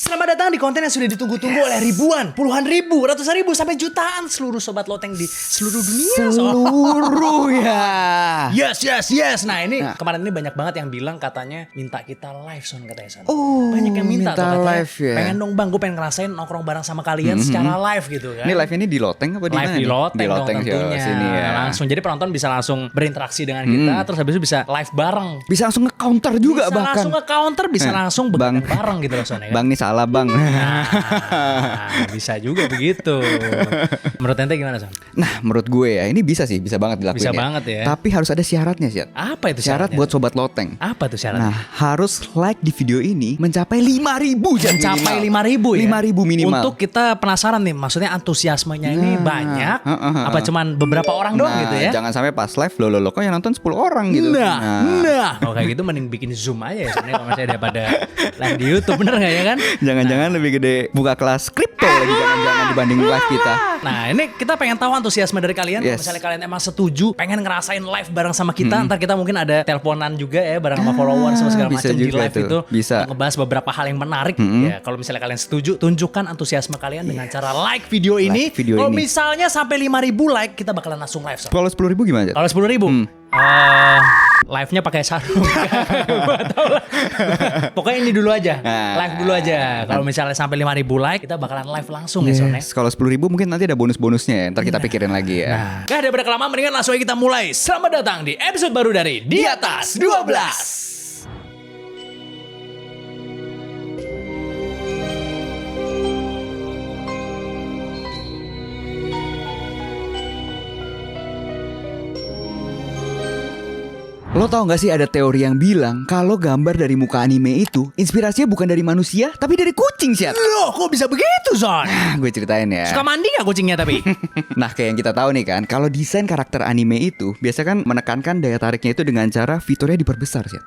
Selamat datang di konten yang sudah ditunggu-tunggu oleh ribuan, puluhan ribu, ratusan ribu, sampai jutaan seluruh sobat loteng di seluruh dunia. Seluruh ya. Yes. Nah ini kemarin ini banyak banget yang bilang katanya minta kita live Son katanya Son. Oh, banyak yang minta tuh katanya live ya. pengen dong bang, gue pengen ngerasain nongkrong bareng sama kalian secara live gitu kan. Ini live ini di Loteng apa di mana? Live di Loteng, di dong Loteng tentunya. sini ya. Langsung jadi penonton bisa langsung berinteraksi dengan kita, terus habis itu bisa live bareng. Bisa langsung nge-counter juga Bisa bahkan. langsung ke counter, bisa langsung Bang. begadang bareng gitu loh Son ya kan? Bang nih salah bang. Nah, bisa juga begitu. Menurut ente gimana Son? Nah menurut gue ya ini bisa banget dilakuin. Bisa ya. banget ya. Tapi harus ada syaratnya sih. Apa itu Syarat syaratnya? buat sobat Loteng. Apa tuh syaratnya? Nah harus like di video ini mencapai 5.000 Mencapai 5.000 ya? 5.000 minimal. Untuk kita penasaran nih, maksudnya antusiasmenya ini banyak apa cuman beberapa orang doang gitu ya? Jangan sampai pas live lo kok yang nonton 10 orang gitu. Nah, kalau kayak gitu mending bikin Zoom aja ya sebenarnya kalau misalnya daripada live di YouTube, bener nggak ya kan? Jangan-jangan lebih gede buka kelas kripto lagi jangan-jangan dibanding live kita. Nah ini kita pengen tahu antusiasme dari kalian. Kalau Yes. misalnya kalian emang setuju pengen ngerasain live bareng sama kita, ntar kita mungkin ada teleponan juga ya bareng sama followers sama segala bisa macam di juga live tuh. itu. Bisa. Untuk ngebahas beberapa hal yang menarik. Ya kalau misalnya kalian setuju, tunjukkan antusiasme kalian dengan cara like video ini. Like video Kalau ini. misalnya sampai 5.000 like, kita bakalan langsung live. So. Kalau 10.000 gimana? Jat? Kalau 10.000 live-nya pakai sarung. Gua tahu lah. Pokoknya ini dulu aja. Live dulu aja. Kalau misalnya sampai 5.000 like, kita bakalan live langsung ya Son ya. Kalau 10.000 mungkin nanti ada bonus-bonusnya ya. Ntar kita pikirin lagi ya. Nah, gak ada berkelama, mendingan langsung aja kita mulai. Selamat datang di episode baru dari Di Atas 12. Lo tau gak sih ada teori yang bilang kalau gambar dari muka anime itu inspirasinya bukan dari manusia tapi dari kucing sih. Loh, kok bisa begitu, Son? Gue ceritain ya. Suka mandi gak kucingnya tapi? Nah kayak yang kita tahu nih kan, kalau desain karakter anime itu biasa kan menekankan daya tariknya itu dengan cara fiturnya diperbesar sih.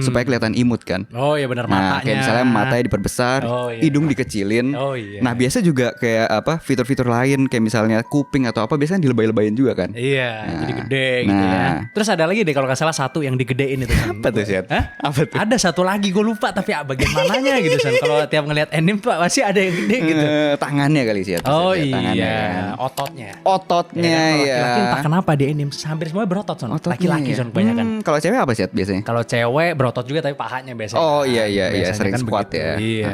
Supaya kelihatan imut kan. Oh iya benar, Nah matanya. kayak misalnya matanya diperbesar, Oh, iya. hidung dikecilin. Oh, iya. Nah biasa juga kayak apa fitur-fitur lain kayak misalnya kuping atau apa biasanya dilebay-lebayin juga kan. Iya, jadi gede gitu ya. Terus ada lagi deh kalau nggak salah satu yang digedein itu. Son. Apa tuh, Syed? Hah? Apa tuh? Ada satu lagi gue lupa tapi bagian mananya gitu Son. Kalau tiap ngelihat anime Pak pasti ada yang gede gitu. Tangannya kali sih. Oh Tangannya, iya, kan. ototnya. Ototnya Kalau ya. laki-laki entah kenapa di anime hampir semua berotot Son. Ototnya, Laki-laki ya. Son kebanyakan. Kalau cewek apa sih biasanya? Kalau cewek berotot juga tapi pahanya biasanya. Oh iya Biasanya sering kan squat begitu. ya. Iya.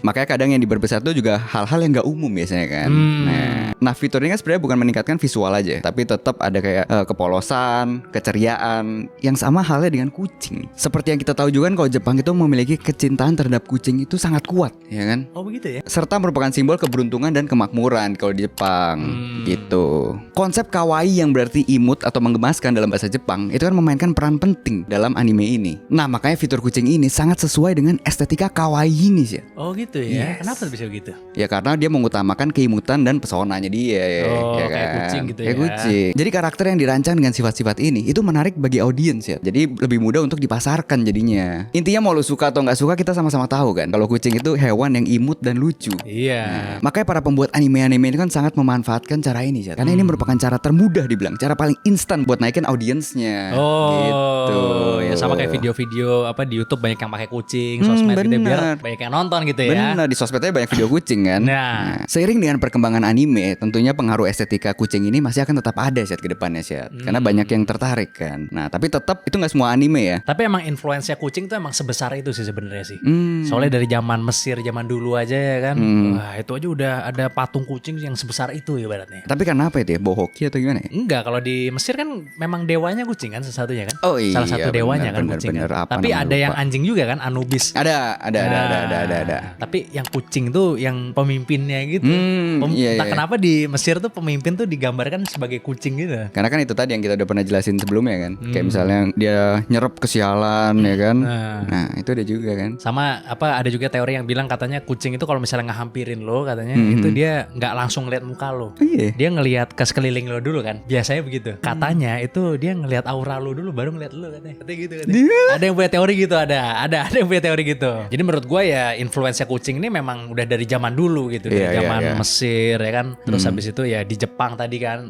Makanya kadang yang diperbesar tuh juga hal-hal yang nggak umum biasanya kan. Nah fitur ini kan sebenarnya bukan meningkatkan visual aja, tapi tetap ada kayak kepolosan, keceriaan, yang sama halnya dengan kucing. Seperti yang kita tahu juga kan kalau Jepang itu memiliki kecintaan terhadap kucing itu sangat kuat, ya kan? Oh begitu ya. Serta merupakan simbol keberuntungan dan kemakmuran kalau di Jepang gitu. Konsep kawaii yang berarti imut atau menggemaskan dalam bahasa Jepang itu kan memainkan peran penting dalam anime ini. Nah makanya fitur kucing ini sangat sesuai dengan estetika kawaii ini sih. Oh gitu ya. Yes. Kenapa bisa begitu? Ya karena dia mengutamakan keimutan dan pesonanya dia ya, Oh, ya kayak kan? kucing gitu Kayak ya. kucing. Jadi karakter yang dirancang dengan sifat-sifat ini itu menarik bagi audiens ya. Jadi lebih mudah untuk dipasarkan jadinya. Intinya mau lu suka atau nggak suka kita sama-sama tahu kan kalau kucing itu hewan yang imut dan lucu. Iya. Makanya para pembuat anime-anime ini kan sangat memanfaatkan cara ini Zat. Karena ini merupakan cara termudah dibilang, cara paling instan buat naikin audiensnya. Oh Gitu. ya sama kayak video-video apa di YouTube banyak yang pakai kucing, sosmed gitu bener. biar banyak yang nonton gitu ya. Benar, di sosmednya banyak video kucing kan. Nah. Seiring dengan perkembangan anime, tentunya pengaruh estetika kucing ini masih akan tetap ada Syed, ke depannya Syed. Karena banyak yang tertarik kan. Nah, tapi tetap itu nggak semua anime ya. Tapi emang influence kucing tuh emang sebesar itu sih sebenarnya sih. Hmm. Soalnya dari zaman Mesir zaman dulu aja ya kan. Wah, itu aja udah ada patung kucing yang sebesar itu ibaratnya. Tapi kenapa itu ya? Bohoki atau gimana ya? Enggak, kalau di Mesir kan memang dewanya kucing kan satu-satunya kan. Oh iya, Salah satu dewanya kan bener, kucing bener. kan. Apa Tapi namanya, ada yang lupa. anjing juga kan, Anubis. Ada. Tapi yang kucing tuh yang pemimpinnya gitu. Iya, Entah iya. kenapa di Mesir tuh pemimpin tuh digambarkan sebagai kucing gitu. Karena kan itu tadi yang kita udah pernah jelasin sebelumnya kan. Kayak misalnya dia nyerap kesialan ya kan. Nah, itu ada juga kan. Sama apa ada juga teori yang bilang katanya kucing itu kalau misalnya ngehampirin lo katanya itu dia nggak langsung lihat muka lo. Iya. Dia ngelihat ke sekeliling lo dulu kan. Biasanya begitu. Katanya itu dia ngelihat aura lo dulu baru ngelihat lo katanya. Katanya gitu katanya. Ada yang punya teori gitu, ada yang punya teori gitu. Jadi menurut gue ya influence kucing ini memang udah dari zaman dulu gitu, dari Iya, zaman iya. Mesir ya kan. Terus habis itu ya di Jepang tadi kan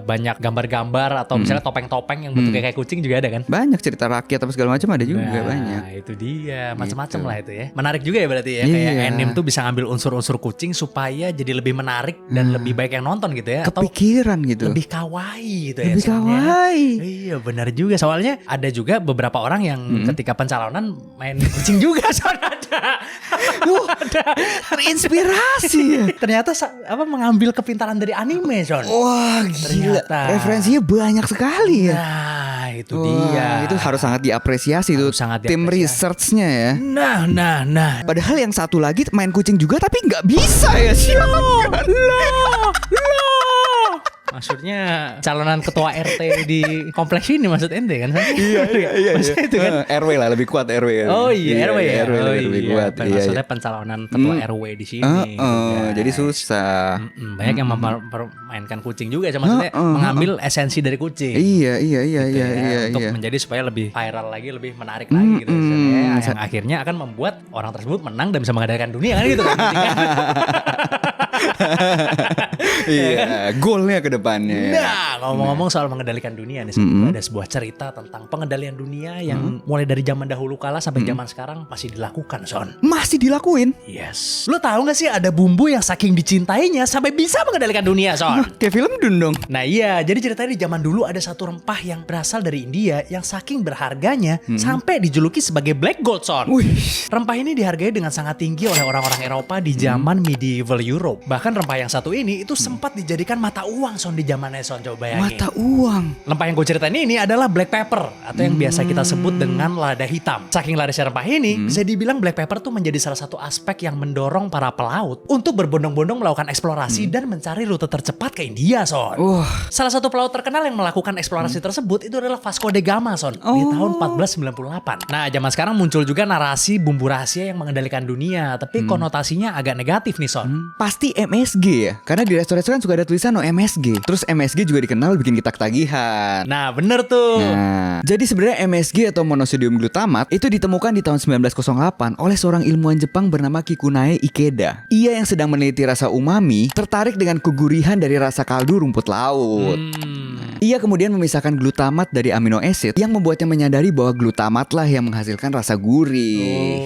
banyak gambar-gambar atau misalnya topeng-topeng yang bentuknya kayak kucing juga ada kan? Banyak cerita rakyat apa segala macam ada juga Nah, banyak. itu dia, macam-macam Gitu. lah itu ya. Menarik juga ya berarti ya, Iya. kayak anime tuh bisa ngambil unsur-unsur kucing supaya jadi lebih menarik dan lebih baik yang nonton gitu ya, atau Kepikiran gitu. lebih kawaii gitu ya. Lebih soalnya. kawaii. Iya benar juga, soalnya ada juga beberapa orang yang ketika pencalonan main kucing juga soalnya ada. Terinspirasi ya. Ternyata mengambil kepintaran dari anime, Son. Wah gila. Ternyata. Referensinya banyak sekali ya. Nah, itu Wah, dia. itu harus sangat diapresiasi tuh Harus sangat tim diapresiasi. researchnya ya. Nah. Padahal yang satu lagi main kucing juga tapi nggak bisa ya sih. Loh. Maksudnya calonan ketua RT di kompleks ini maksud ente kan? Iya. Maksudnya itu kan? RW lah lebih kuat RW. Oh iya, RW ya. RW Oh lebih iya. kuat. Iya. Maksudnya pencalonan ketua RW di sini. guys. Jadi susah. Banyak yang mempermainkan kucing juga, maksudnya mengambil esensi dari kucing. Iya. Gitu ya, untuk menjadi supaya lebih viral lagi, lebih menarik lagi gitu. Yang akhirnya akan membuat orang tersebut menang dan bisa mengendalikan dunia kan gitu kan. Iya, goalnya ke depannya. Nah, ngomong-ngomong soal mengendalikan dunia nih, ada sebuah cerita tentang pengendalian dunia yang mulai dari zaman dahulu kala sampai zaman sekarang masih dilakukan, Son. Masih dilakuin. Yes. Lo tahu gak sih ada bumbu yang saking dicintainya sampai bisa mengendalikan dunia, Son? Kayak film Dun dong. Nah iya, jadi ceritanya di zaman dulu ada satu rempah yang berasal dari India yang saking berharganya sampai dijuluki sebagai black gold, Son. Wih. Rempah ini dihargai dengan sangat tinggi oleh orang-orang Eropa di zaman medieval Europe. Bahkan rempah yang satu ini itu sempat dijadikan mata uang, Son, di zamannya, Son. Coba bayangin. Mata uang. Rempah yang gue ceritain ini adalah black pepper atau yang biasa kita sebut dengan lada hitam. Saking larisnya rempah ini, bisa dibilang black pepper tuh menjadi salah satu aspek yang mendorong para pelaut untuk berbondong-bondong melakukan eksplorasi dan mencari rute tercepat ke India, Son. Salah satu pelaut terkenal yang melakukan eksplorasi tersebut itu adalah Vasco da Gama, Son, di tahun 1498. Nah, zaman sekarang muncul juga narasi bumbu rahasia yang mengendalikan dunia, tapi konotasinya agak negatif nih, Son. Pasti MSG ya. Karena di restoran-restoran suka ada tulisan MSG. Terus MSG juga dikenal bikin kita ketagihan. Nah, bener tuh. Nah, jadi sebenarnya MSG atau monosodium glutamat itu ditemukan di tahun 1908 oleh seorang ilmuwan Jepang bernama Kikunae Ikeda. Ia yang sedang meneliti rasa umami tertarik dengan kegurihan dari rasa kaldu rumput laut. Ia kemudian memisahkan glutamat dari amino acid yang membuatnya menyadari bahwa glutamat lah yang menghasilkan rasa gurih.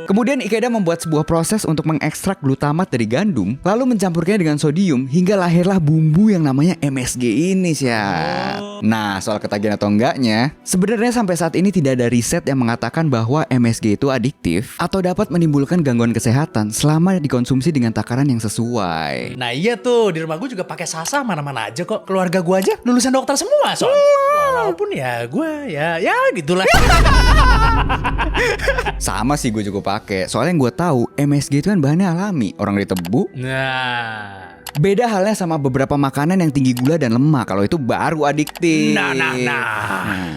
Kemudian Ikeda membuat sebuah proses untuk mengekstrak glutamat dari gandum, lalu mencampurnya dengan sodium hingga lahirlah bumbu yang namanya MSG ini sih. Nah, soal ketagihan atau enggaknya, sebenarnya sampai saat ini tidak ada riset yang mengatakan bahwa MSG itu adiktif atau dapat menimbulkan gangguan kesehatan selama dikonsumsi dengan takaran yang sesuai. Nah iya tuh, di rumah gue juga pakai sasa mana-mana aja kok. Keluarga gue aja lulusan dokter semua, Son. Walaupun ya gue ya gitulah. Sama sih gue juga pakai. Soalnya yang gue tahu MSG itu kan bahannya alami, orang dari tebu. Nah, Beda halnya sama beberapa makanan yang tinggi gula dan lemak. Kalau itu baru adiktif.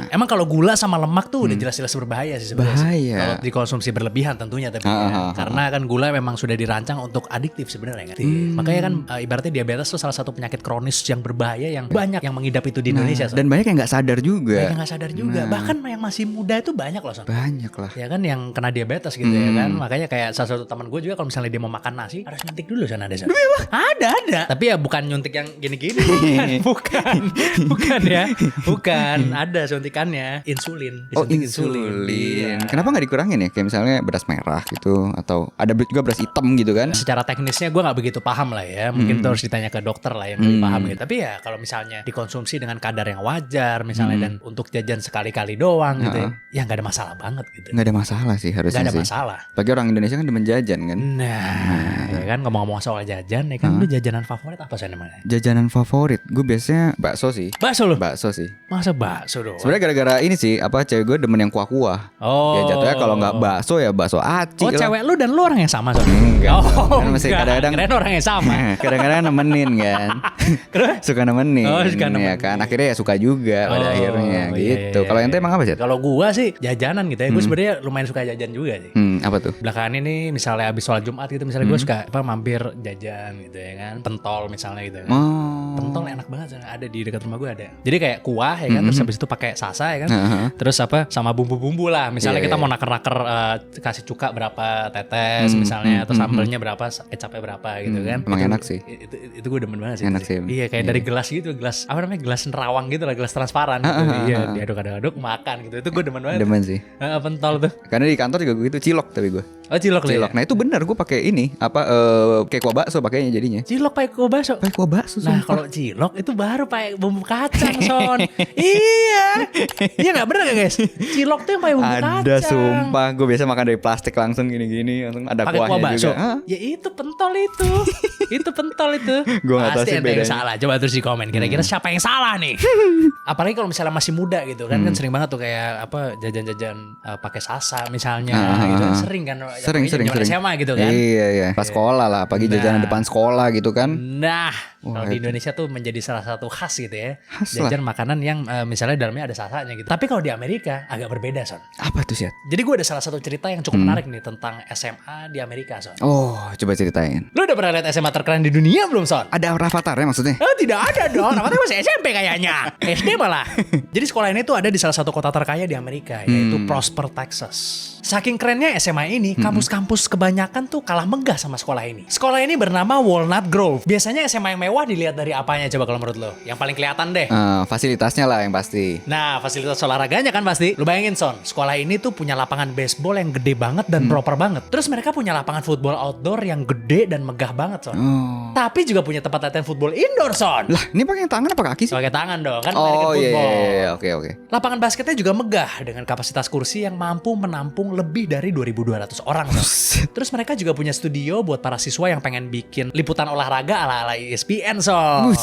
Emang kalau gula sama lemak tuh udah jelas-jelas berbahaya sih sebenarnya. Bahaya. Kalau dikonsumsi berlebihan tentunya tapi karena kan gula memang sudah dirancang untuk adiktif sebenarnya kan. Makanya kan ibaratnya diabetes tuh salah satu penyakit kronis yang berbahaya yang banyak yang mengidap itu di Indonesia. Dan banyak yang nggak sadar juga. Banyak yang nggak sadar juga. Bahkan yang masih muda itu banyak loh, Son. Banyak lah. Ya kan yang kena diabetes gitu ya kan. Makanya kayak salah satu teman gue juga kalau misalnya dia mau makan nasi harus nyuntik dulu sana ada. Ada. Tapi ya bukan nyuntik yang gini-gini. Bukan ya. Bukan. Ada suntikannya insulin. Oh, Disuntik insulin. Iya. Kenapa nggak dikurangi ya? Kayak misalnya beras merah gitu, atau ada juga beras hitam gitu kan? Secara teknisnya gue nggak begitu paham lah ya. Mungkin itu harus ditanya ke dokter lah yang lebih paham gitu. Tapi ya kalau misalnya dikonsumsi dengan kadar yang wajar misalnya dan untuk jajan sekali-kali doang gitu ya nggak ada masalah banget gitu. Nggak ada masalah sih harusnya Nggak ada sih. masalah. Bagi orang Indonesia kan demen jajan kan. Nah, ya kan ngomong-ngomong soal jajan ya kan lu jajanan favorit apa sih namanya? Jajanan favorit, gue biasanya bakso sih. Bakso lu? Bakso sih. Masa bakso doang? Sebenarnya gara-gara ini sih, apa cewek gue demen yang kuah-kuah. Oh. Ya jatuhnya kalau nggak bakso ya bakso aci Oh, lah. cewek lu dan lu orang yang sama, Son? Enggak. Oh, Kan masih enggak. kadang-kadang Kirain orang yang sama. kadang-kadang nemenin kan. Suka nemenin. Oh, suka Ya nemenin. kan. Akhirnya ya suka juga pada akhirnya gitu. Kalau ente emang apa sih? Kalau gua sih jajanan gitu ya. Gue sebenarnya lumayan suka jajan juga sih. Apa tuh? Belakangan ini misalnya habis sholat Jumat gitu misalnya gue suka mampir jajan gitu ya kan. Pentol misalnya gitu kan. Pentol enak banget, ada di dekat rumah gue ada. Jadi kayak kuah ya kan, terus habis itu pakai sasa ya kan. Terus apa sama bumbu-bumbu lah. Misalnya kita mau naker-naker kasih cuka berapa tetes misalnya, atau sambelnya berapa, kecapnya berapa gitu kan. Emang enak sih. Itu gue demen banget sih. Enak sih. Iya, kayak dari gelas gitu, gelas apa namanya, gelas nerawang gitu lah, gelas transparan gitu. Iya, diaduk-aduk makan gitu. Itu gue demen banget. Demen sih. Pentol tuh. Karena di kantor juga gitu, cilok tapi gue. Oh, cilok ya? Nah itu benar, gue pakai ini kayak kuah bakso pakainya jadinya. Cilok pakai kuah bakso. Pakai kuah bakso. Nah, kalau cilok itu baru pakai bumbu kacang, Son. Iya. Iya enggak bener enggak, guys? Cilok tuh yang pakai bumbu kacang. Ada, sumpah. Gue biasa makan dari plastik langsung gini-gini, langsung ada pake kuahnya kuah bakso juga. Ya itu pentol itu. Itu pentol itu. Gue enggak tahu pasti sih ada yang bedanya. salah. Coba terus di komen kira-kira siapa yang salah nih. Apalagi kalau misalnya masih muda gitu kan, kan sering banget tuh kayak apa, jajan-jajan pakai sasa misalnya gitu. Sering kan. Sering. SMA gitu kan. Iya. Pas sekolah lah, pagi jajanan depan sekolah gitu kan. Nah, kalau di Indonesia tuh menjadi salah satu khas gitu ya. Khas Jajan makanan yang misalnya dalamnya ada sasanya gitu. Tapi kalau di Amerika agak berbeda, Son. Apa tuh, Syat? Jadi gue ada salah satu cerita yang cukup menarik nih tentang SMA di Amerika, Son. Oh, coba ceritain. Lu udah pernah lihat SMA terkeren di dunia belum, Son? Ada Rafathar ya maksudnya? Tidak ada dong, namanya masih SMP kayaknya. SD malah. Jadi sekolah ini tuh ada di salah satu kota terkaya di Amerika, yaitu Prosper, Texas. Saking kerennya SMA ini, kampus-kampus kebanyakan tuh kalah megah sama sekolah ini. Sekolah ini bernama Walnut Grove. Biasanya SMA yang mewah dilihat dari apanya coba kalau menurut lo? Yang paling kelihatan deh. Fasilitasnya lah yang pasti. Nah, fasilitas olahraganya kan pasti. Lu bayangin, Son, sekolah ini tuh punya lapangan baseball yang gede banget dan proper banget. Terus mereka punya lapangan football outdoor yang gede dan megah banget, Son. Tapi juga punya tempat latihan football indoor, Son. Lah, ini pakai tangan apa kaki sih? Pakai tangan dong, kan Oh American football. iya, oke. Lapangan basketnya juga megah dengan kapasitas kursi yang mampu menampung lebih dari 2.200 orang. Son. Terus mereka juga punya studio buat para siswa yang pengen bikin liputan olahraga ala-ala ESPN, Son.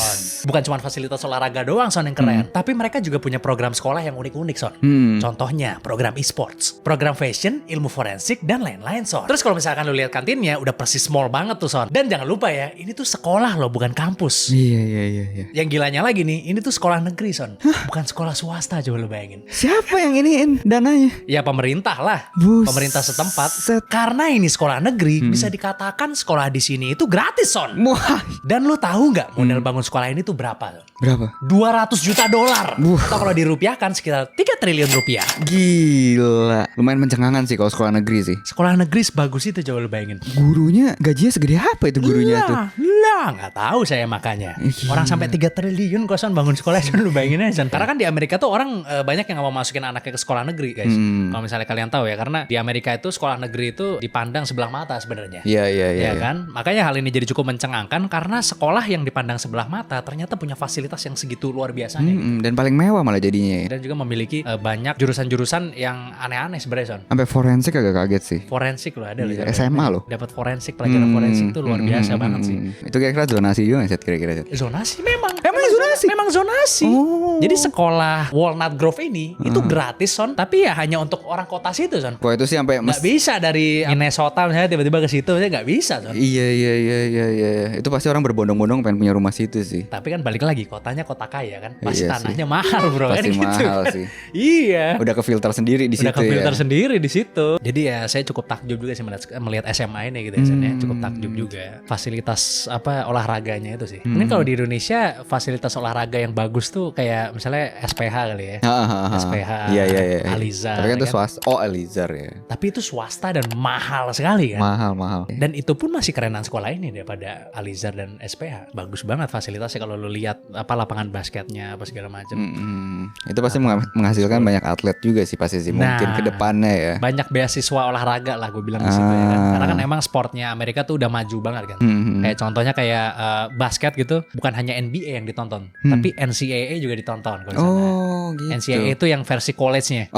Bukan cuma fasilitas olahraga doang, Son, yang keren. Tapi mereka juga punya program sekolah yang unik-unik, Son. Contohnya program e-sports, program fashion, ilmu forensik, dan lain-lain, Son. Terus kalau misalkan lu lihat kantinnya udah persis mall banget tuh, Son. Dan jangan lupa ya, ini tuh sekolah loh, bukan kampus. Iya. Yang gilanya lagi nih, ini tuh sekolah negeri, Son. Bukan sekolah swasta, coba lu bayangin. Siapa yang iniin dananya? Ya pemerintah lah. Pemerintah setempat. Karena ini sekolah negeri, bisa dikatakan sekolah di sini itu gratis, Son. Wah. Dan lu tahu nggak modal bangun sekolah ini tuh berapa? Son? Berapa? 200 juta dolar. Atau kalau dirupiahkan sekitar 3 triliun rupiah. Gila. Lumayan mencengangkan sih kalau sekolah negeri sih. Sekolah negeri sebagus itu, coba lu bayangin. Gurunya gajinya segede apa itu gurunya tuh? Lah, nggak tahu saya makanya. Orang sampai 3 triliun kok, Son, bangun sekolah, Son, lu bayangin aja, Son. Karena kan di Amerika tuh orang banyak yang nggak mau masukin anaknya ke sekolah negeri, guys. Kalau misalnya kalian tahu ya, karena di Amerika itu sekolah negeri itu dipandang sebelah mata sebenarnya. Iya. Kan? Makanya hal ini jadi cukup mencengangkan karena sekolah yang dipandang sebelah mata ternyata punya fasilitas yang segitu luar biasanya. Dan paling mewah malah jadinya ya. Dan juga memiliki banyak jurusan-jurusan yang aneh-aneh sebenarnya, Son. Sampai forensik agak kaget sih. Forensik loh ada. Iya, SMA loh. Dapat forensik, pelajaran forensik itu luar biasa banget sih. Itu kira-kira zonasi juga nggak, Set, kira-kira, Set? Zonasi memang zonasi? Memang zonasi. Jadi sekolah Walnut Grove ini itu gratis, Son. Tapi ya hanya untuk orang kota situ, Son. Wah, itu sih sampai Nggak bisa dari Minnesota misalnya tiba-tiba ke situ, nggak bisa, Son. Iya. Itu pasti orang berbondong-bondong pengen punya rumah situ sih. Tapi kan balik lagi, kotanya kota kaya kan, pasti Iya tanahnya mahal, bro. Pasti kan gitu. mahal sih. Iya. Udah ke filter sendiri di Udah situ ke filter ya. sendiri di situ. Jadi ya saya cukup takjub juga sih melihat SMA ini gitu ya, Son, ya. Cukup takjub juga. Fasilitas apa olahraganya itu sih. Mungkin kalau di Indonesia fasilitas olahraga yang bagus tuh kayak misalnya SPH kali ya. SPH, Iya. Alizar. Tapi kan itu kan? swasta. Oh, Alizar ya. Tapi itu swasta dan mahal sekali kan. Mahal. Dan itu pun masih kerenan sekolah ini daripada Alizar dan SPH. Bagus banget fasilitasnya kalau lu lihat apa lapangan basketnya apa segala macam. Itu pasti menghasilkan banyak atlet juga sih pasti sih mungkin Nah, ke depannya ya. Banyak beasiswa olahraga lah gue bilang di situ ya kan. Karena kan emang sportnya Amerika tuh udah maju banget kan. Kayak contohnya kayak basket gitu, bukan hanya NBA yang ditonton, tapi NCAA juga ditonton kalau di sana. Oh, gitu. NCAA itu yang versi college-nya.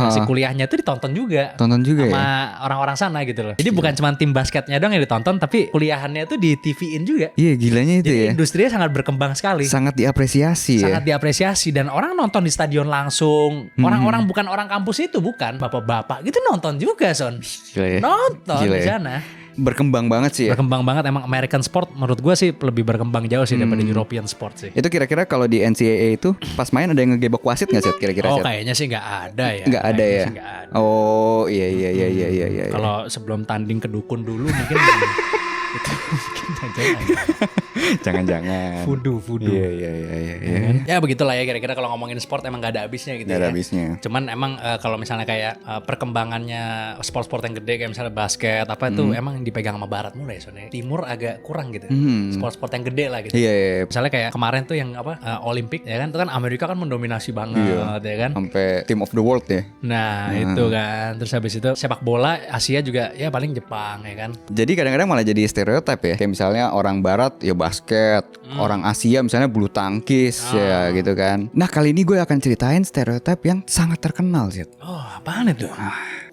Versi kuliahnya itu ditonton juga. Tonton juga sama ya. orang-orang sana gitu loh. Jadi bukan cuma tim basketnya doang yang ditonton, tapi kuliahannya itu di TV-in juga. Iya, gilanya itu Jadi ya. industrinya sangat berkembang sekali. Sangat diapresiasi ya. Sangat diapresiasi dan orang nonton di stadion langsung. Orang-orang bukan orang kampus itu, bukan bapak-bapak gitu nonton juga, Son. Gila ya. Nonton Gila di ya. sana. Berkembang banget sih ya. Berkembang banget emang American sport menurut gue sih lebih berkembang jauh sih daripada European sport sih. Itu kira-kira kalau di NCAA itu pas main ada yang ngegebok wasit nggak, Set, kira-kira, Oh Set? kayaknya sih nggak ada ya. Nggak ada Kayaknya ya. sih nggak ada. Oh iya. Kalau sebelum tanding ke dukun dulu mungkin itu mungkin aja ada. Jangan-jangan. Fudu. Iya. Ya begitulah ya kira-kira kalau ngomongin sport emang gak ada habisnya gitu Gak ada ya. habisnya. Cuman emang kalau misalnya kayak perkembangannya sport-sport yang gede kayak misalnya basket apa itu emang dipegang sama barat mulu ya soalnya. Timur agak kurang gitu. Sport-sport yang gede lah gitu. Iya. Misalnya kayak kemarin tuh yang Olimpik ya kan, itu kan Amerika kan mendominasi banget ya kan. Sampai team of the world ya. Nah itu kan. Terus habis itu sepak bola Asia juga ya paling Jepang ya kan. Jadi kadang-kadang malah jadi stereotip ya. Kayak misalnya orang barat ya basket, orang Asia misalnya bulu tangkis ya gitu kan. Nah kali ini gue akan ceritain stereotip yang sangat terkenal sih. Oh apaan itu?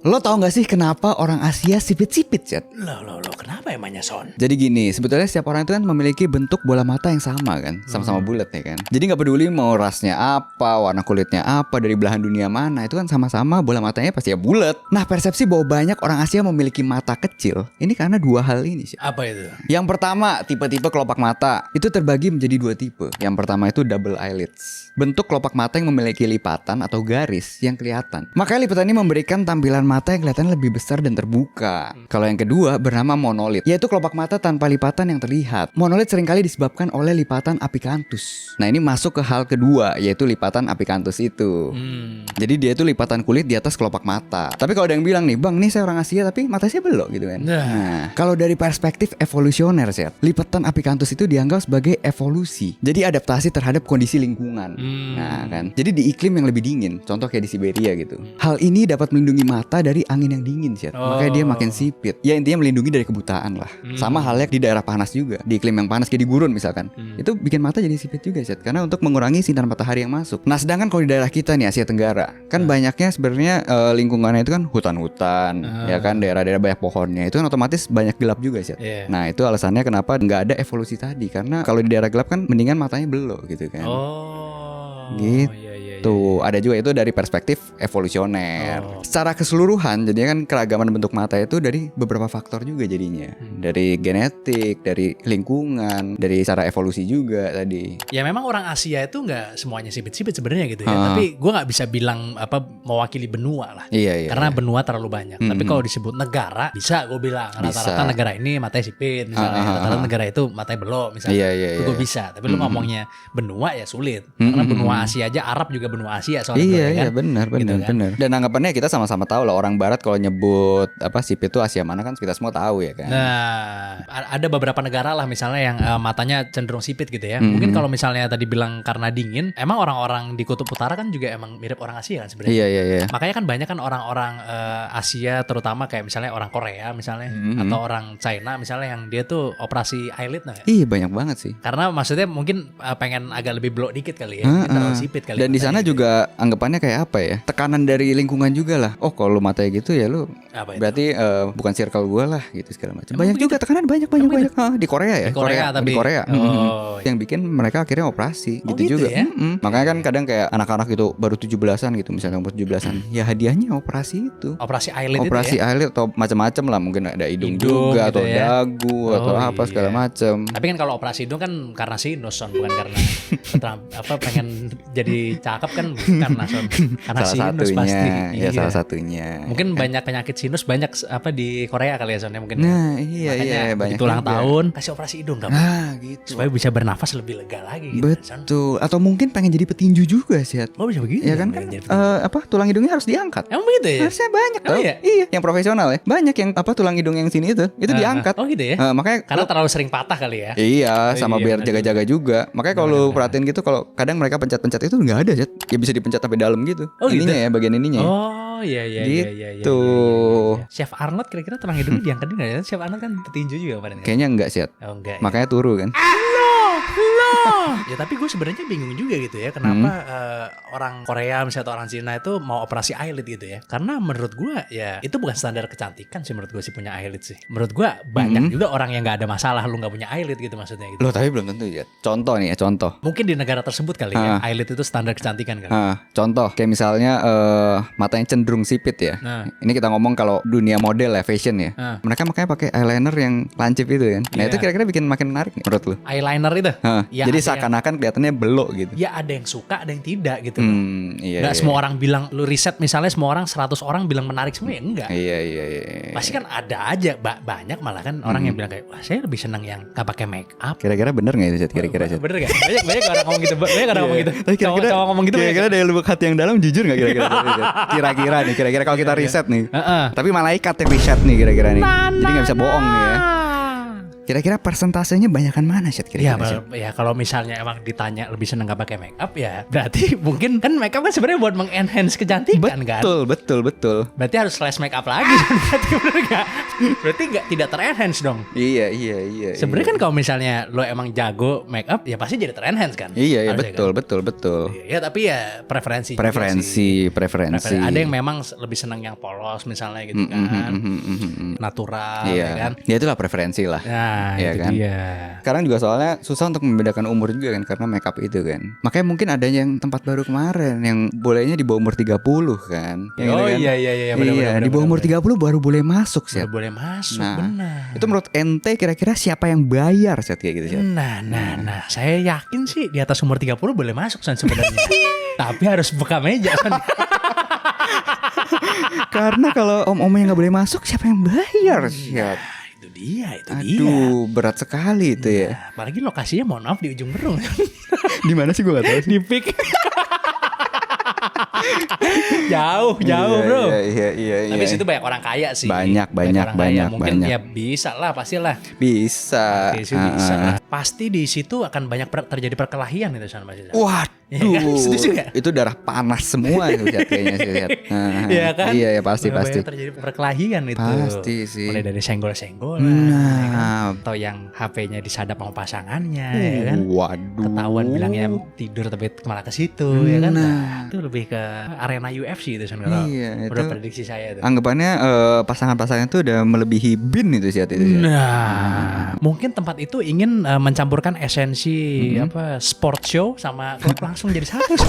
Lo tau gak sih kenapa orang Asia sipit-sipit sih? Lo kenapa emangnya Son? Jadi gini, sebetulnya setiap orang itu kan memiliki bentuk bola mata yang sama kan, sama-sama bulat ya kan. Jadi nggak peduli mau rasnya apa, warna kulitnya apa, dari belahan dunia mana, itu kan sama-sama bola matanya pasti ya bulat. Nah persepsi bahwa banyak orang Asia memiliki mata kecil, ini karena dua hal ini sih. Apa itu? Yang pertama, tipe-tipe kelopak mata itu terbagi menjadi dua tipe. Yang pertama itu double eyelids, bentuk kelopak mata yang memiliki lipatan atau garis yang kelihatan. Makanya lipatan ini memberikan tampilan mata yang kelihatan lebih besar dan terbuka. Kalau yang kedua bernama monolit, yaitu kelopak mata tanpa lipatan yang terlihat. Monolit seringkali disebabkan oleh lipatan apikanthus. Nah ini masuk ke hal kedua, yaitu lipatan apikanthus itu. Jadi dia itu lipatan kulit di atas kelopak mata. Tapi kalau ada yang bilang nih, bang, nih saya orang Asia tapi mata saya belok gitu kan. Nah kalau dari perspektif evolusioner sih, lipatan apikanthus itu dianggap sebagai evolusi. Jadi adaptasi terhadap kondisi lingkungan. Nah kan, jadi di iklim yang lebih dingin, contoh kayak di Siberia gitu. Hal ini dapat melindungi mata dari angin yang dingin sih. Makanya dia makin sipit. Ya intinya melindungi dari kebutaan lah. Sama halnya di daerah panas juga, di iklim yang panas kayak di gurun misalkan. Itu bikin mata jadi sipit juga sih, karena untuk mengurangi sinar matahari yang masuk. Nah sedangkan kalau di daerah kita nih Asia Tenggara, kan banyaknya sebenarnya lingkungannya itu kan hutan-hutan, ya kan, daerah-daerah banyak pohonnya, itu kan otomatis banyak gelap juga sih. Nah itu alasannya kenapa nggak ada evolusi tadi, karena kalau di daerah gelap kan mendingan matanya belok gitu kan. Tuh, ada juga itu dari perspektif evolusioner. Secara keseluruhan, jadinya kan keragaman bentuk mata itu dari beberapa faktor juga jadinya. Dari genetik, dari lingkungan, dari cara evolusi juga tadi. Ya memang orang Asia itu nggak semuanya sipit-sipit sebenarnya gitu ya. Tapi gue nggak bisa bilang apa mewakili benua lah. Iya. Karena benua terlalu banyak. Tapi kalau disebut negara, bisa gue bilang rata-rata negara ini matanya sipit misalnya. Rata-rata negara itu matanya belok misalnya. Itu gue bisa. Tapi lu ngomongnya benua ya sulit. Karena benua Asia aja, Arab juga benua Asia soalnya. Iya, benar. Dan anggapannya kita sama-sama tahu lah, orang barat kalau nyebut apa sipit itu Asia mana kan kita semua tahu ya kan. Nah, ada beberapa negara lah misalnya yang matanya cenderung sipit gitu ya. Mungkin kalau misalnya tadi bilang karena dingin, emang orang-orang di kutub utara kan juga emang mirip orang Asia kan sebenarnya. Iya. Makanya kan banyak kan orang-orang Asia terutama kayak misalnya orang Korea misalnya atau orang China misalnya yang dia tuh operasi eyelid nah. Iya, banyak banget sih. Karena maksudnya mungkin pengen agak lebih blok dikit kali ya, terlalu sipit kali. Dan di sana juga anggapannya kayak apa ya? Tekanan dari lingkungan juga lah. Oh, kalau lu matanya gitu ya lu berarti bukan circle gue lah gitu segala macam. Banyak juga tekanan banyak. Di Korea ya. Di Korea. Yang bikin mereka akhirnya operasi gitu juga. Ya? Makanya kan kadang kayak anak-anak itu baru 17-an gitu, misalnya umur 17-an. Ya hadiahnya operasi itu. Operasi eyelid operasi itu ya? eyelid atau macam-macam lah, mungkin ada hidung juga gitu atau ya? dagu atau apa segala macam. Tapi kan kalau operasi hidung kan karena sinus bukan karena pengen jadi cakep kan bukan Nason. Karena salah sinus satunya, pasti. ya salah satunya. Mungkin banyak penyakit sinus banyak di Korea kali ya Son mungkin. Nah, iya banyak. Begitu ulang tahun kasih operasi hidung kamu. Nah, gitu. Supaya bisa bernafas lebih lega lagi gitu. Betul. Atau mungkin pengen jadi petinju juga sih. Oh, bisa begitu. Ya kan tulang hidungnya harus diangkat. Emang begitu ya? Harusnya banyak tau. Iya, yang profesional ya. Banyak yang tulang hidung yang sini itu diangkat. Oh gitu ya. Makanya karena terlalu sering patah kali ya. Iya, sama biar jaga-jaga juga. Makanya kalau lu perhatiin gitu, kalau kadang mereka pencet-pencet itu nggak ada ya. Ya bisa dipencet sampai dalam gitu. Ininya ya, bagian ininya. Oh iya. Gitu. Chef Arnold kira-kira tulang hidungnya diangkat nggak ya? Chef Arnold kan petinju juga kemarin. Kayaknya enggak sih. Oh enggak. Makanya turu kan. Ya tapi gue sebenarnya bingung juga gitu ya, kenapa orang Korea misalnya atau orang Cina itu mau operasi eyelid gitu ya. Karena menurut gue ya itu bukan standar kecantikan sih menurut gue sih punya eyelid sih. Menurut gue banyak juga orang yang gak ada masalah lu gak punya eyelid gitu maksudnya gitu. Loh tapi belum tentu ya. Contoh nih ya, contoh. Mungkin di negara tersebut kali ya eyelid itu standar kecantikan kali. Contoh kayak misalnya matanya cenderung sipit ya. Ini kita ngomong kalau dunia model ya, fashion ya. Mereka makanya pakai eyeliner yang lancip itu kan. Nah itu kira-kira bikin makin menarik nih menurut lu? Eyeliner itu? Ya, jadi ada seakan-akan kelihatannya belok gitu. Ya ada yang suka, ada yang tidak gitu. Iya. Nggak semua orang bilang, lu riset misalnya semua orang 100 orang bilang menarik semua, ya enggak. Iya. Pasti kan ada aja banyak malah kan orang yang bilang kayak, wah saya lebih seneng yang gak pakai make up. Kira-kira bener nggak itu Chat? Kira-kira Chat? Bener gak? Banyak orang ngomong gitu. Banyak orang ngomong gitu. Tapi kira-kira Cowok ngomong gitu. Kira-kira dari lubuk hati yang dalam jujur nggak kira-kira? Kira-kira kalau kita riset nih. Tapi malaikat yang riset nih kira-kira nih. Jadi nggak bisa bohong nih ya. Kira-kira persentasenya banyakan mana Chat? Ya kalau misalnya emang ditanya lebih seneng gak pakai make up ya berarti mungkin kan make up kan sebenarnya buat mengenhance kecantikan kan. Betul. Berarti harus slash make up lagi. Berarti bener gak? Berarti tidak terenhance dong. Iya. Sebenarnya kan kalau misalnya lo emang jago make up ya pasti jadi terenhance kan. Iya harusnya, betul. Ya tapi ya preferensi. Ada yang memang lebih seneng yang polos misalnya gitu kan. Natural ya kan. Ya itulah preferensi lah. Nah, ya itu kan? dia. Sekarang juga soalnya susah untuk membedakan umur juga kan karena makeup itu kan. Makanya mungkin ada yang tempat baru kemarin yang bolehnya di bawah umur 30 kan. Iya, benar. Di bawah umur 30 baru boleh masuk sih. Boleh masuk, Nah, benar. itu menurut ente kira-kira siapa yang bayar Set kayak gitu Set? Nah, saya yakin sih di atas umur 30 boleh masuk Son sebenarnya. Tapi harus buka meja Son. Karena kalau om-om yang nggak boleh masuk siapa yang bayar Set? Itu dia. Aduh, berat sekali itu ya. Apalagi lokasinya mohon maaf di ujung Berung. Di mana sih gue nggak tahu sih. Di Pik. jauh bro. Iya. Tapi situ banyak orang kaya sih. Banyak. Mungkin ya bisa lah, pastilah. Bisa. Pasti di situ akan banyak terjadi perkelahian itu Son. Waduh, ya kan? Setuju gak? Itu darah panas semua itu kayaknya sih. Iya kan? Iya pasti. Terjadi perkelahian itu. Pasti sih. Mulai dari senggol-senggolan, ya kan? Atau yang HP-nya disadap sama pasangannya, ya kan? Waduh. Ketahuan bilangnya tidur tapi malah ke situ, ya kan? Nah, itu lebih ke arena UFC itu sebenarnya. Iya, udah prediksi saya tuh. Anggapannya pasangan-pasangan itu udah melebihi bin itu sih itu. Nah, mungkin tempat itu ingin mencampurkan esensi sport show sama klub langsung jadi satu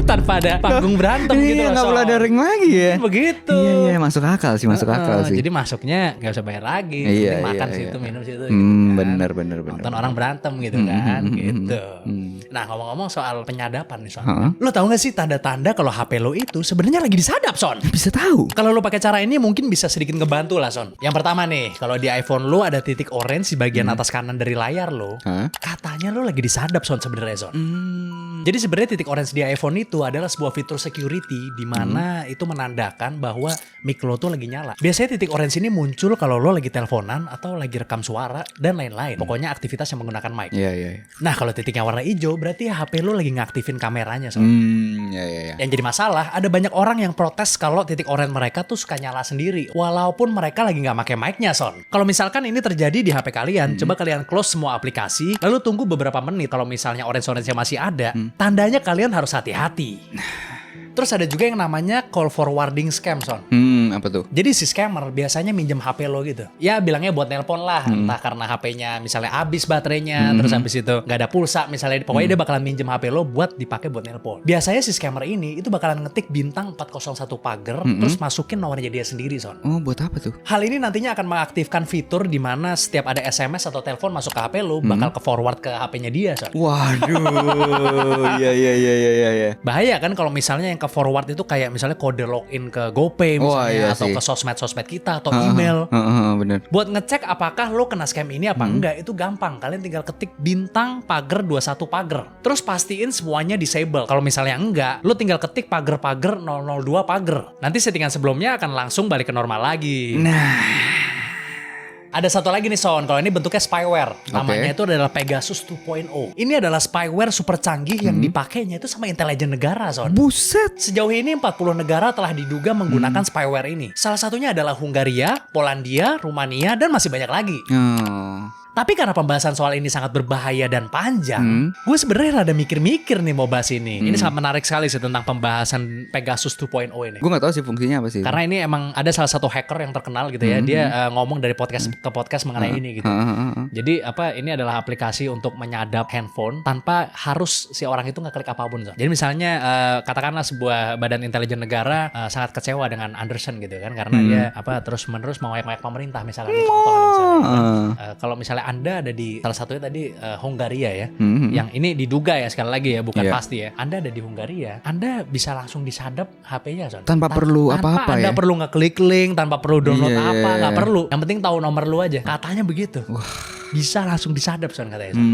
tanpa ada panggung berantem gitu loh. Nggak perlu ada ring lagi ya. Begitu. Iya, masuk akal sih. Jadi masuknya nggak usah bayar lagi. Makan situ, minum situ. Bener. Nonton orang berantem gitu kan, gitu. Nah, ngomong-ngomong soal penyadapan nih Son. Lo tau gak sih tanda-tanda kalau HP lo itu sebenarnya lagi disadap Son? Bisa tahu. Kalau lo pakai cara ini mungkin bisa sedikit ngebantu lah Son. Yang pertama nih, kalau di iPhone lo ada titik orange di bagian atas kanan dari layar lo, katanya lo lagi disadap Son sebenarnya Son. Jadi sebenarnya titik orange di iPhone itu adalah sebuah fitur security di mana itu menandakan bahwa mic lo tuh lagi nyala. Biasanya titik orange ini muncul kalau lo lagi teleponan atau lagi rekam suara dan lain-lain. Pokoknya aktivitas yang menggunakan mic. Iya. Nah, kalau titiknya warna hijau berarti HP lo lagi ngaktifin kameranya Son. Iya. Yang jadi masalah, ada banyak orang yang protes kalau titik orange mereka tuh suka nyala sendiri walaupun mereka lagi nggak pakai mic-nya Son. Kalau misalkan ini terjadi di HP kalian, coba kalian close semua aplikasi lalu tunggu beberapa menit. Kalau misalnya orange-orange masih ada, tandanya kalian harus hati-hati. Terus ada juga yang namanya call forwarding scam Son. Apa tuh? Jadi si scammer biasanya minjem HP lo gitu. Ya bilangnya buat nelpon lah, entah karena HP-nya misalnya habis baterainya, terus habis itu nggak ada pulsa misalnya, pokoknya dia bakalan minjem HP lo buat dipakai buat nelpon. Biasanya si scammer ini itu bakalan ngetik bintang 401 pagar, terus masukin nomornya dia sendiri Son. Oh, buat apa tuh? Hal ini nantinya akan mengaktifkan fitur di mana setiap ada SMS atau telepon masuk ke HP lo bakal ke forward ke HP-nya dia Son. Waduh. Iya. Bahaya kan kalau misalnya yang ke forward itu kayak misalnya kode login ke GoPay misalnya, atau ke sosmed kita atau email. Bener. Buat ngecek apakah lo kena scam ini apa enggak, itu gampang. Kalian tinggal ketik bintang pagar 21 pagar. Terus pastiin semuanya disable. Kalau misalnya enggak, lo tinggal ketik pagar-pagar 002 pagar. Nanti settingan sebelumnya akan langsung balik ke normal lagi. Ada satu lagi nih Son, kalau ini bentuknya spyware. Namanya itu adalah Pegasus 2.0. Ini adalah spyware super canggih yang dipakainya itu sama intelijen negara Son. Buset. Sejauh ini 40 negara telah diduga menggunakan spyware ini. Salah satunya adalah Hungaria, Polandia, Rumania, dan masih banyak lagi. Tapi karena pembahasan soal ini sangat berbahaya dan panjang, gue sebenarnya rada mikir-mikir nih mau bahas ini. Ini sangat menarik sekali sih tentang pembahasan Pegasus 2.0 ini. Gue gak tahu sih fungsinya apa sih. Karena ini emang ada salah satu hacker yang terkenal gitu ya. Dia ngomong dari podcast ke podcast mengenai ini gitu. Jadi ini adalah aplikasi untuk menyadap handphone tanpa harus si orang itu ngeklik apapun. So. Jadi misalnya katakanlah sebuah badan intelijen negara sangat kecewa dengan Anderson gitu kan. Karena dia terus-menerus mengoyak-ngoyak pemerintah misalnya. Contoh misalnya. Kalau misalnya Anda ada di salah satunya tadi Hongaria ya, Mhm. yang ini diduga ya sekali lagi ya, bukan Iya. pasti ya. Anda ada di Hongaria, Anda bisa langsung disadap HP-nya, Son. Tanpa perlu apa-apa Anda ya. perlu ngeklik link, tanpa perlu download Iya, apa, iya, nggak iya. perlu. Yang penting tahu nomor lu aja. Katanya begitu. Bisa langsung disadap, Son, katanya. Son.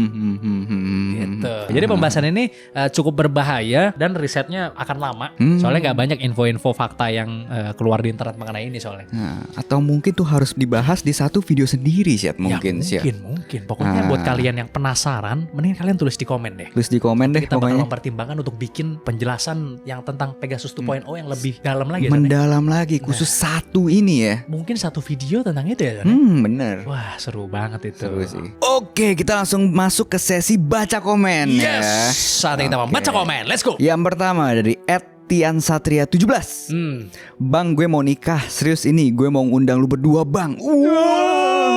Gitu. Jadi pembahasan ini cukup berbahaya dan risetnya akan lama. Soalnya nggak banyak info-info fakta yang keluar di internet mengenai ini soalnya. Nah, atau mungkin tuh harus dibahas di satu video sendiri sih, mungkin sih. Ya, mungkin. Pokoknya buat kalian yang penasaran, mending kalian tulis di komen deh. Tulis di komen deh Kita bakal pokoknya. mempertimbangkan untuk bikin penjelasan yang tentang Pegasus 2.0 yang lebih dalam lagi. Son, ya. Mendalam lagi khusus satu ini ya. Mungkin satu video tentang itu ya. Son, ya? Bener. Wah, seru banget itu. Seru sih. Oke, kita langsung masuk ke sesi baca komen ya. Yes, saatnya kita membaca komen. Let's go. Yang pertama dari @tiansatria17. Bang, gue mau nikah. Serius ini, gue mau ngundang lu berdua, Bang.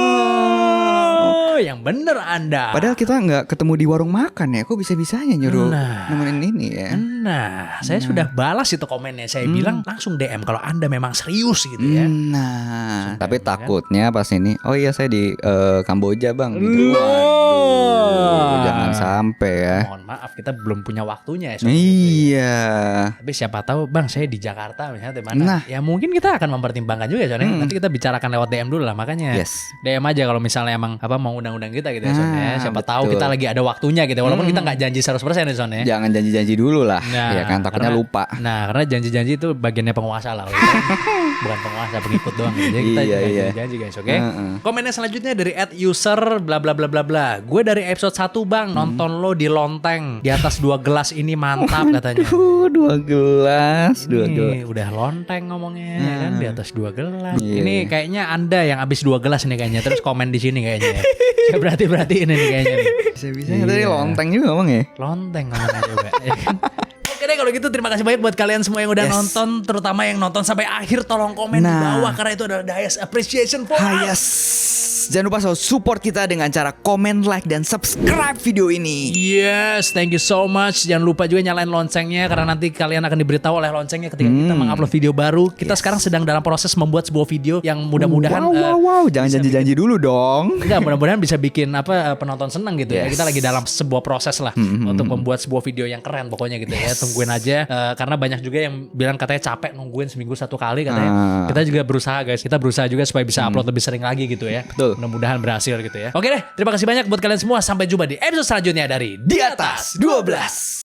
Oh, yang bener Anda. Padahal kita nggak ketemu di warung makan ya. Kok bisa-bisanya nyuruh Nah. nemenin ini ya? Nah, saya sudah balas itu komennya. Saya bilang langsung DM kalau Anda memang serius gitu ya. Nah, tapi takutnya pas ini, oh iya saya di Kamboja, Bang. Gitu. Loh. Waduh, jangan sampai ya. Mohon maaf, kita belum punya waktunya ya. Son. Iya. Tapi siapa tahu Bang, saya di Jakarta misalnya di mana. Nah. Ya mungkin kita akan mempertimbangkan juga soalnya. Nanti kita bicarakan lewat DM dulu lah, makanya Yes. DM aja kalau misalnya emang mau undang-undang kita gitu ya Son ya. Siapa tahu betul. kita lagi ada waktunya gitu. Walaupun kita nggak janji 100% ya Son ya. Jangan janji-janji dulu lah. Ya kan takutnya lupa. Nah, karena janji-janji itu bagiannya penguasa lah. Bukan penguasa, pengikut doang gitu. Jadi kita Iya, iya. janji guys, oke? Komennya selanjutnya dari @user bla bla bla bla bla. Gue dari episode 1 Bang, nonton lo di Lonteng. Di atas 2 gelas ini mantap katanya. 2 gelas, 2 gelas. Ini udah lonteng ngomongnya ya kan, di atas 2 gelas. Iya. Ini kayaknya Anda yang habis 2 gelas nih kayaknya, terus komen di sini kayaknya. Ya. Saya berarti ini nih kayaknya nih. Bisa-bisa tadi lonteng juga ngomong ya. Lonteng ngomongnya juga ya kan? Oke deh kalau gitu, terima kasih banyak buat kalian semua yang udah Yes. nonton. Terutama yang nonton sampai akhir, tolong komen di Nah. bawah, karena itu adalah the highest appreciation for us. Yes. Jangan lupa selalu support kita dengan cara komen, like, dan subscribe video ini. Yes, thank you so much. Jangan lupa juga nyalain loncengnya, karena nanti kalian akan diberitahu oleh loncengnya ketika kita mengupload video baru. Kita sekarang sedang dalam proses membuat sebuah video yang mudah-mudahan Wow, jangan janji-janji dulu dong. enggak, mudah-mudahan bisa bikin penonton senang gitu ya. Yes. Kita lagi dalam sebuah proses lah untuk membuat sebuah video yang keren pokoknya gitu ya. Tungguin aja karena banyak juga yang bilang katanya capek nungguin seminggu 1 kali katanya. Kita juga berusaha guys. Kita berusaha juga supaya bisa upload lebih sering lagi gitu ya. Betul. Mudah-mudahan berhasil gitu ya. Oke deh, terima kasih banyak buat kalian semua. Sampai jumpa di episode selanjutnya dari Di Atas 12.